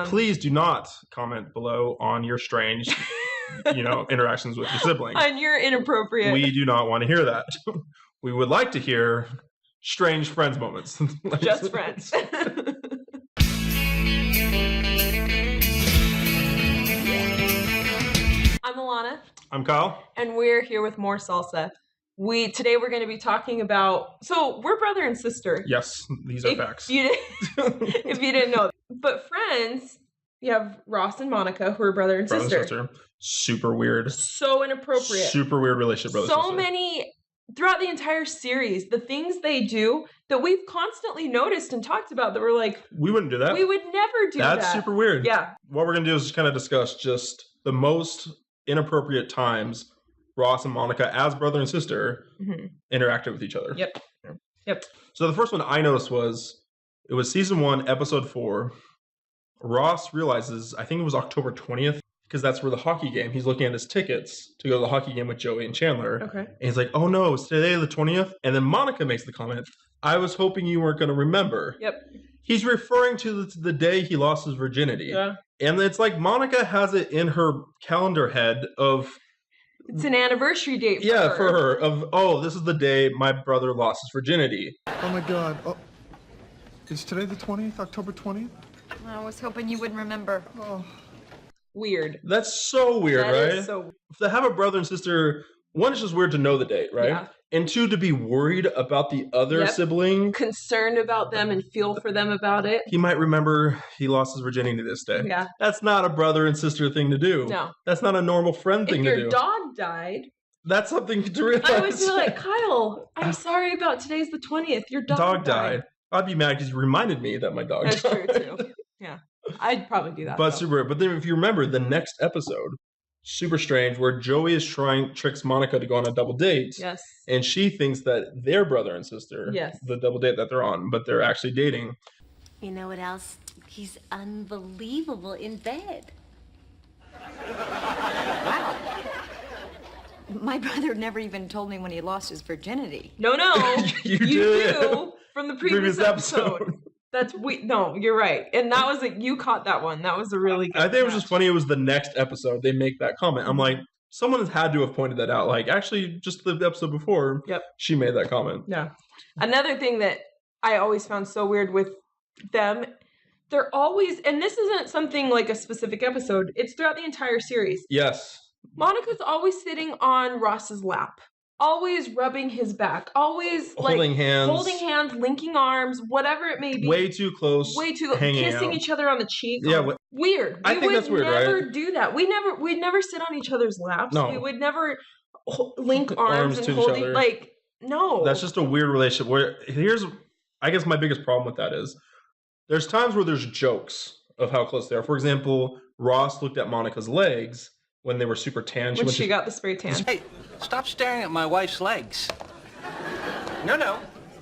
Please do not comment below on your strange, interactions with your sibling. On your inappropriate. We do not want to hear that. We would like to hear strange friends moments. Just friends. I'm Alana. I'm Kyle. And we're here with more salsa. Today we're going to be talking about, so we're brother and sister. Yes, these are facts. If you didn't know. But friends, you have Ross and Monica, who are brother and sister. Super weird. So inappropriate. Super weird relationship, brother so sister. Many, throughout the entire series, the things they do that we've constantly noticed and talked about that we're like, we wouldn't do that. We would never do that. That's super weird. Yeah. What we're going to do is just kind of discuss just the most inappropriate times Ross and Monica, as brother and sister, interacted with each other. Yep. So the first one I noticed was season 1, episode 4. Ross realizes, I think it was October 20th, because that's where the hockey game, he's looking at his tickets to go to the hockey game with Joey and Chandler. Okay. And he's like, oh no, it's today the 20th? And then Monica makes the comment, I was hoping you weren't going to remember. Yep. He's referring to the day he lost his virginity. Yeah. And it's like Monica has it in her calendar head of... It's an anniversary date for her. For her. This is the day my brother lost his virginity. Oh my God. Oh, is today the 20th? October 20th? I was hoping you wouldn't remember. Oh. Weird. That's so weird, right? That is so... To have a brother and sister, one, it's just weird to know the date, right? Yeah. And two, to be worried about the other sibling. Concerned about them and feel for them about it. He might remember he lost his virginity this day. Yeah. That's not a brother and sister thing to do. No. That's not a normal friend thing to do. If your dog died... That's something to realize. I would be like, Kyle, I'm sorry about today's the 20th. Your dog died. I'd be mad because you reminded me that my dog died. That's true, too. Yeah. I'd probably do that. But then if you remember the next episode, super strange, where Joey is tricks Monica to go on a double date. Yes. And she thinks that they're brother and sister. Yes. The double date that they're on, but they're actually dating. You know what else? He's unbelievable in bed. Wow. My brother never even told me when he lost his virginity. No. you do from the previous episode. No, you're right. And that was you caught that one. That was a really good I think it was just funny. It was the next episode they make that comment. I'm like, someone had to have pointed that out. Like, actually, just the episode before, she made that comment. Yeah. Another thing that I always found so weird with them, they're always, and this isn't something like a specific episode, it's throughout the entire series. Yes. Monica's always sitting on Ross's lap. Always rubbing his back. Always holding hands, linking arms, whatever it may be. Way too close. Kissing each other on the cheek. Yeah, weird. I think that's weird, right? We would never do that. We'd never sit on each other's laps. No. We would never link arms and to hold each other. No. That's just a weird relationship. I guess my biggest problem with that is there's times where there's jokes of how close they are. For example, Ross looked at Monica's legs when they were super tan. When she got the spray tan. Hey, stop staring at my wife's legs. No.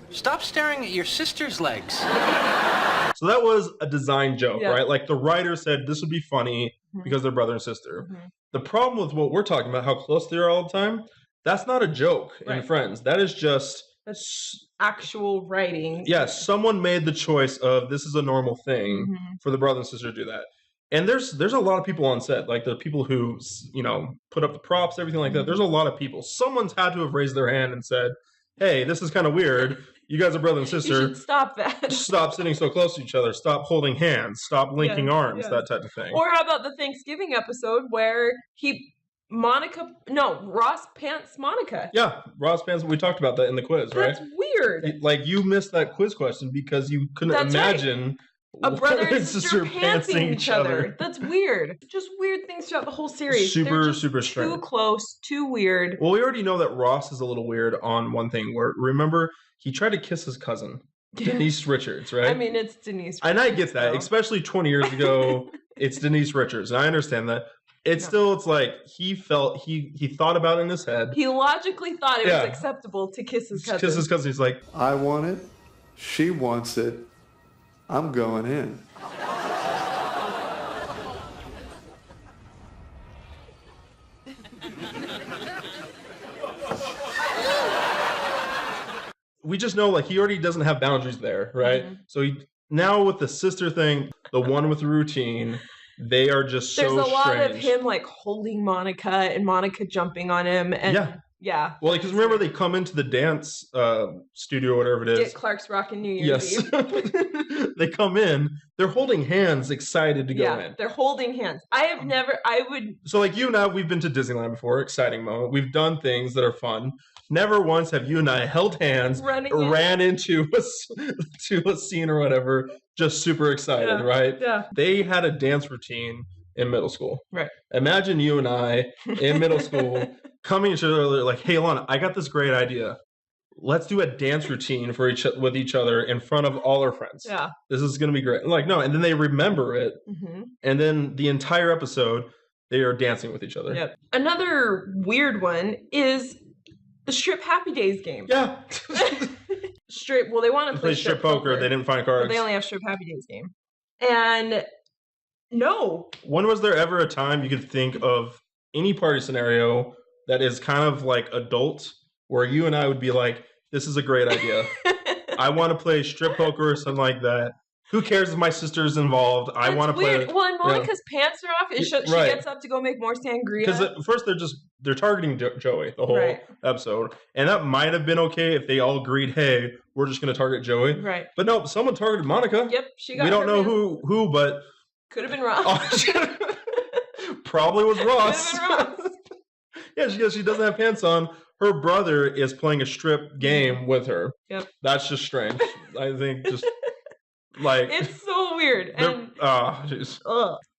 Stop staring at your sister's legs. So that was a design joke, right? Like the writer said this would be funny because they're brother and sister. Mm-hmm. The problem with what we're talking about, how close they are all the time, that's not a joke in Friends. That is just... That's actual writing. Yeah, someone made the choice of this is a normal thing for the brother and sister to do that. And there's a lot of people on set, like the people who, put up the props, everything like that. There's a lot of people. Someone's had to have raised their hand and said, hey, this is kind of weird. You guys are brother and sister. You should stop that. Stop sitting so close to each other. Stop holding hands. Stop linking arms, that type of thing. Or how about the Thanksgiving episode where Ross pants Monica. Yeah, Ross pants, we talked about that in the quiz, right? That's weird. Like, you missed that quiz question because you couldn't imagine... A brother and sister pantsing each other. That's weird. Just weird things throughout the whole series. Super strange. Too close, too weird. Well, we already know that Ross is a little weird on one thing where, remember, he tried to kiss his cousin, Denise Richards, right? I mean, it's Denise Richards. And I get that, especially 20 years ago, it's Denise Richards. And I understand that. It's like he thought about it in his head. He logically thought it was acceptable to kiss his cousin. He's like, I want it. She wants it. I'm going in. We just know, he already doesn't have boundaries there, right? Mm-hmm. So now with the sister thing, the one with the routine, they are just so There's a lot strange. of him like holding Monica and Monica jumping on him. And yeah. Well, because remember they come into the dance studio, whatever it is. Get Clark's Rockin' New Year's Eve. They come in, they're holding hands, excited to go in. They're holding hands. So like you and I, we've been to Disneyland before, exciting moment. We've done things that are fun. Never once have you and I held hands, ran into a scene or whatever, just super excited, right? Yeah. They had a dance routine in middle school. Right. Imagine you and I in middle school coming to each other like, hey, Alana, I got this great idea. Let's do a dance routine with each other in front of all our friends. Yeah. This is going to be great. Like, no, and then they remember it. Mm-hmm. And then the entire episode, they are dancing with each other. Yep. Another weird one is the Strip Happy Days game. Yeah. Well, they want to play strip poker. They didn't find cards. But they only have Strip Happy Days game. And no. When was there ever a time you could think of any party scenario that is kind of like adult where you and I would be like, this is a great idea. I want to play strip poker or something like that. Who cares if my sister's involved? I want to play. Well, and Monica's pants are off. She gets up to go make more sangria. Because at first they're targeting Joey the whole episode. And that might have been okay if they all agreed, hey, we're just going to target Joey. Right. But no, someone targeted Monica. Yep. She got We don't know who, but. Could have been Ross. Probably was Ross. Could have been Ross. Yeah, she doesn't have pants on. Her brother is playing a strip game with her. Yep. That's just strange. I think just like it's so weird. And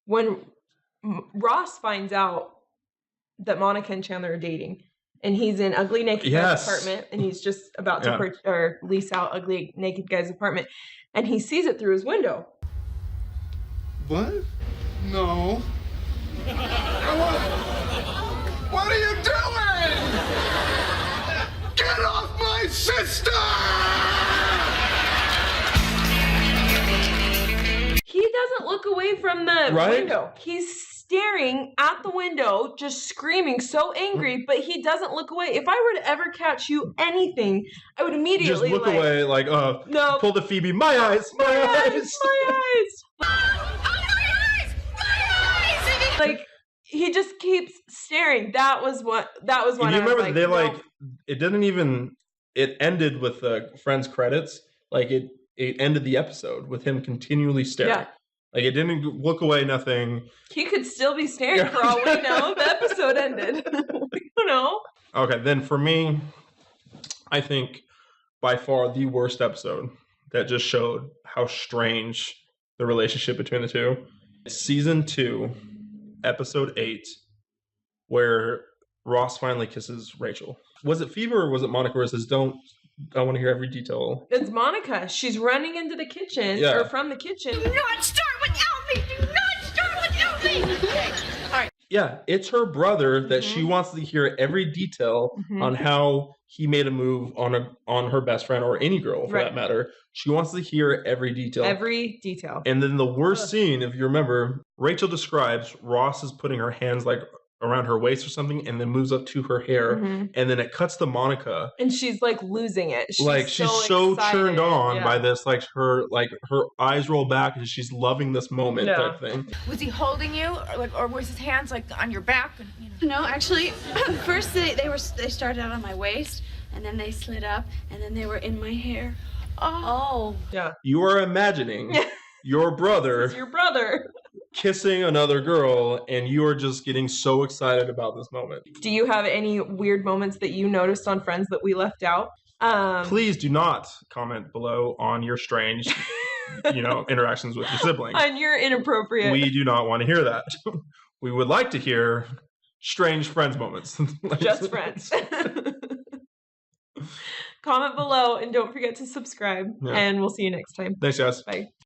when Ross finds out that Monica and Chandler are dating, and he's in Ugly Naked Guy's apartment, and he's just about to lease out Ugly Naked Guy's apartment, and he sees it through his window. What? No. What are you doing? Get off my sister! He doesn't look away from the window. He's staring at the window, just screaming, so angry, but he doesn't look away. If I were to ever catch you anything, I would immediately just look away, like, no. Pull the Phoebe, my eyes, my eyes. Like, he just keeps staring. That was when you remember it ended with the Friends credits. Like it ended the episode with him continually staring. Yeah. Like it didn't look away, nothing. He could still be staring for all we know. The episode ended. We don't know. Okay, then for me, I think by far the worst episode that just showed how strange the relationship between the two. Season 2, episode 8, where Ross finally kisses Rachel. Was it Phoebe or was it Monica where it says, I want to hear every detail? It's Monica. She's running into the kitchen, or from the kitchen. Do not start without me! Do not start without me! All right. Yeah, it's her brother that she wants to hear every detail on how he made a move on her best friend or any girl for that matter. She wants to hear every detail. Every detail. And then the worst scene, if you remember, Rachel describes Ross is putting her hands like around her waist or something and then moves up to her hair and then it cuts to Monica and she's like losing it. She's so turned on by this, like her eyes roll back and she's loving this moment type thing. Was he holding you or was his hands like on your back? No, actually, first they started out on my waist and then they slid up and then they were in my hair. Oh. Yeah. You are imagining your brother kissing another girl, and you are just getting so excited about this moment. Do you have any weird moments that you noticed on Friends that we left out? Please do not comment below on your strange, interactions with your siblings. On your inappropriate. We do not want to hear that. We would like to hear strange Friends moments. Just Friends. Comment below and don't forget to subscribe. And we'll see you next time. Thanks, guys. Bye.